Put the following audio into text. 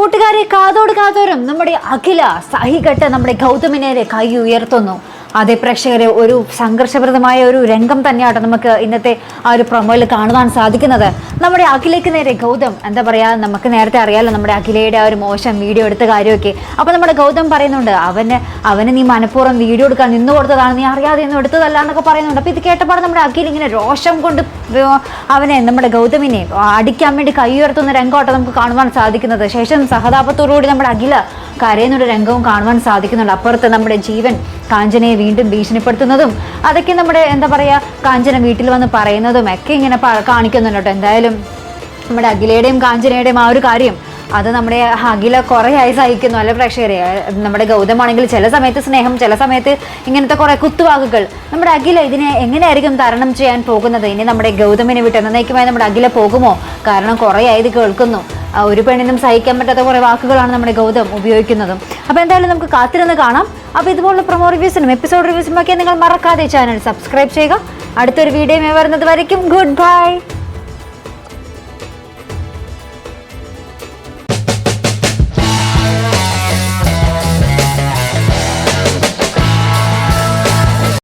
കൂട്ടുകാരെ, കാതോട് കാതോരം നമ്മുടെ അഖില സഹികെട്ട് നമ്മുടെ ഗൗതമിനെ കൈ ഉയർത്തുന്നു. അതേ പ്രേക്ഷകരെ, ഒരു സംഘർഷപ്രദമായ ഒരു രംഗം തന്നെയാണ് നമുക്ക് ഇന്നത്തെ ആ ഒരു പ്രൊമോയിൽ കാണുവാൻ സാധിക്കുന്നത്. നമ്മുടെ അഖിലയ്ക്ക് നേരെ ഗൗതം എന്താ പറയുക, നമുക്ക് നേരത്തെ അറിയാമല്ലോ നമ്മുടെ അഖിലയുടെ ആ ഒരു മോശം വീഡിയോ എടുത്ത കാര്യമൊക്കെ. അപ്പോൾ നമ്മുടെ ഗൗതം പറയുന്നുണ്ട്, അവന് നീ മനഃപൂർവ്വം വീഡിയോ എടുക്കാൻ നിന്ന് കൊടുത്തതാണ്, നീ അറിയാതെ ഒന്നും എടുത്തതല്ല എന്നൊക്കെ പറയുന്നുണ്ട്. അപ്പോൾ ഇത് കേട്ടപ്പോൾ നമ്മുടെ അഖില ഇങ്ങനെ രോഷം കൊണ്ട് നമ്മുടെ ഗൗതമിനെ അടിക്കാൻ വേണ്ടി കൈ ഉയർത്തുന്ന രംഗമായിട്ട് നമുക്ക് കാണുവാൻ സാധിക്കുന്നത്. ശേഷം സഹതാപത്തോടുകൂടി നമ്മുടെ അഖില കരയുന്നൊരു രംഗവും കാണുവാൻ സാധിക്കുന്നുണ്ട്. അപ്പുറത്ത് നമ്മുടെ ജീവൻ കാഞ്ചനയെ വീണ്ടും ഭീഷണിപ്പെടുത്തുന്നതും അതൊക്കെ നമ്മുടെ എന്താ പറയുക, കാഞ്ചന വീട്ടിൽ വന്ന് പറയുന്നതും ഒക്കെ ഇങ്ങനെ കാണിക്കുന്നുണ്ട് കേട്ടോ. എന്തായാലും നമ്മുടെ അഖിലയുടെയും കാഞ്ചനയുടെയും ആ ഒരു കാര്യം അത് നമ്മുടെ അഖില കുറേ ആയി സഹിക്കുന്നു അല്ലെ പ്രേക്ഷകരെ. നമ്മുടെ ഗൗതമാണെങ്കിൽ ചില സമയത്ത് സ്നേഹം, ചില സമയത്ത് ഇങ്ങനത്തെ കുറേ കുത്തുവാക്കുകൾ. നമ്മുടെ അഖില ഇതിനെ എങ്ങനെയായിരിക്കും തരണം ചെയ്യാൻ പോകുന്നത്? ഇനി നമ്മുടെ ഗൗതമിനെ വിട്ട് എന്നേക്കുമായി നമ്മുടെ അഖില പോകുമോ? കാരണം കുറേ ആയത് കേൾക്കുന്നു, ഒരു പെണ്ണിനും സഹിക്കാൻ പറ്റാത്ത കുറേ വാക്കുകളാണ് നമ്മുടെ ഗൗതം ഉപയോഗിക്കുന്നതും. അപ്പോൾ എന്തായാലും നമുക്ക് കാത്തിരുന്ന് കാണാം. അപ്പോൾ ഇതുപോലുള്ള പ്രൊമോ റിവ്യൂസിനും എപ്പിസോഡ് റിവ്യൂസിനും ഒക്കെ നിങ്ങൾ മറക്കാതെ ചാനൽ സബ്സ്ക്രൈബ് ചെയ്യുക. അടുത്തൊരു വീഡിയോ വരുന്നത് വരയ്ക്കും ഗുഡ് ബൈ.